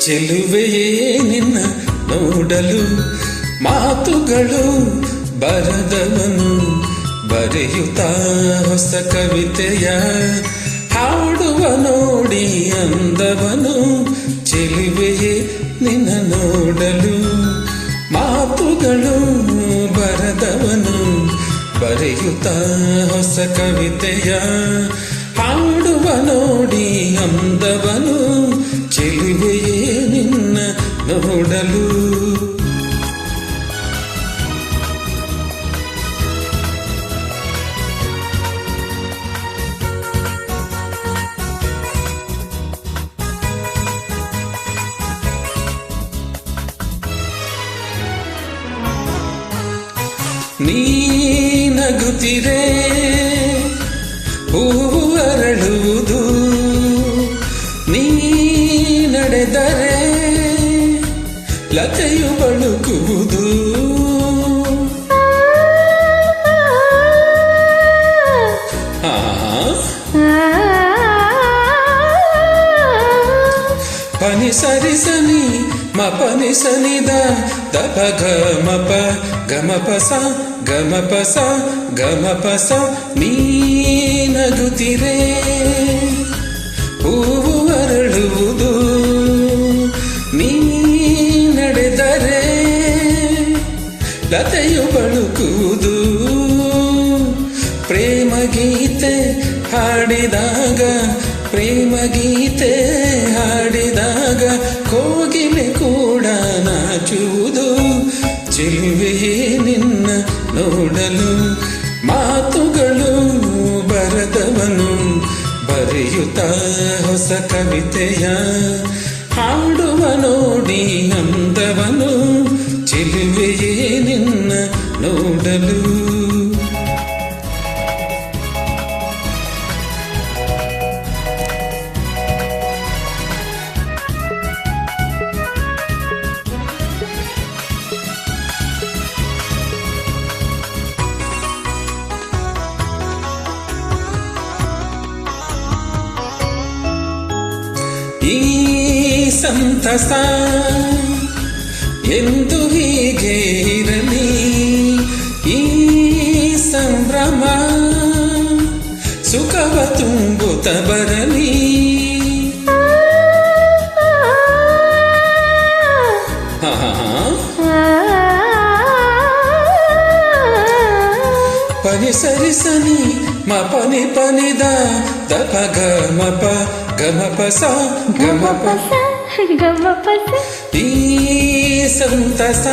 ಚೆಲುವೆಯೇ ನಿನ್ನ ನೋಡಲು ಮಾತುಗಳು ಬರದವನು ಬರೆಯುತ್ತಾ ಹೊಸ ಕವಿತೆಯ ಹಾಡುವ ನೋಡಿ ಅಂದವನು. ಚೆಲುವೆಯೇ ನಿನ್ನ ನೋಡಲು ಮಾತುಗಳು ಬರದವನು ಬರೆಯುತ್ತಾ ಹೊಸ ಕವಿತೆಯ ಹಾಡುವ ನೋಡಿ ಅಂದವನು. ಚೆಲುವೆಯೇ ನಿನ್ನ ನೋಡಲು ನೀ ನಗುತ್ತಿರೆ ಹೂವು ಅರಳುವುದು, ನೀ ನಡೆದರೆ ಲತೆಯು ಬಳುಕುವುದು. ಪನಿ ಸರಿ ಸನಿ ಮ ಪನಿ ಸನಿದ ದಪ ಗಮಪ ಗಮಪ ಸ ಗಮಪ ಸ ಗಮಪ ಸ. ನೀ ನಗುತ್ತಿರೆ ಹೂವು ಅರಳುವುದು, ನೀ ನಡೆದರೆ ಲತೆಯು ಬಳುಕುವುದು. ಪ್ರೇಮ ಗೀತೆ ಹಾಡಿದಾಗ ಪ್ರೇಮ ಗೀತೆ ಹಾಡಿದಾಗ ಕೋಗಿಲೆ ಕೂಡ ನಾಚುವುದು. ಚೆಲುವೆಯೇ ನಿನ್ನ ನೋಡಲು ಮಾತುಗಳು ಬರದವನು ಬರೆಯುತ್ತಾ ಹೊಸ ಕವಿತೆಯ ಹಾಡುವ ನೋಡಿ ಅಂದವನು. ಚೆಲುವೆಯೇ ನಿನ್ನ ನೋಡಲು ಈ ಸಂತಸ ಎಂದು ಹೀಗೆ ಇರಲಿ, ಈ ಸಂಭ್ರಮ ಸುಖವ ತುಂಬುತ್ತ ಬರಲಿ. ಪನಿ ಸರಿ ಸನಿ ಮ ಪನಿ ಪನಿದ ದಪ ಗಮಪ ಗಮಪ ಸ ಗಮಪ ಗಮಪ ಸ. ಈ ಸಂತಸ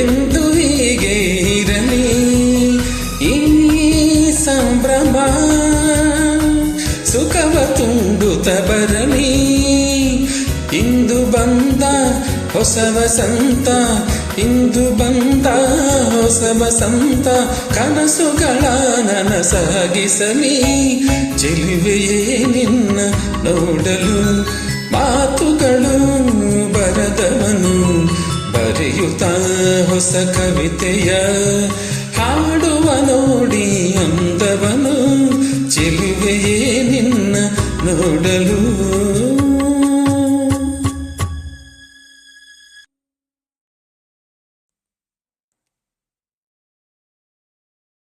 ಎಂದು ಹೀಗೆ ಇರಲಿ, ಈ ಸಂಭ್ರಮ ಸುಖವ ತುಂಬುತ್ತ ಬರಲಿ. ಇಂದು ಬಂದ ಹೊಸ ವಸಂತ, ಇಂದು ಬಂದ ಹೊಸ ವಸಂತ ಕನಸುಗಳ ನನಸಾಗಿಸಲಿ. ಚೆಲುವೆಯೇ ನಿನ್ನ ನೋಡಲು ಮಾತುಗಳು ಬರದವನು ಬರೆಯುತ್ತಾ ಹೊಸ ಕವಿತೆಯ ಹಾಡುವ ನೋಡಿ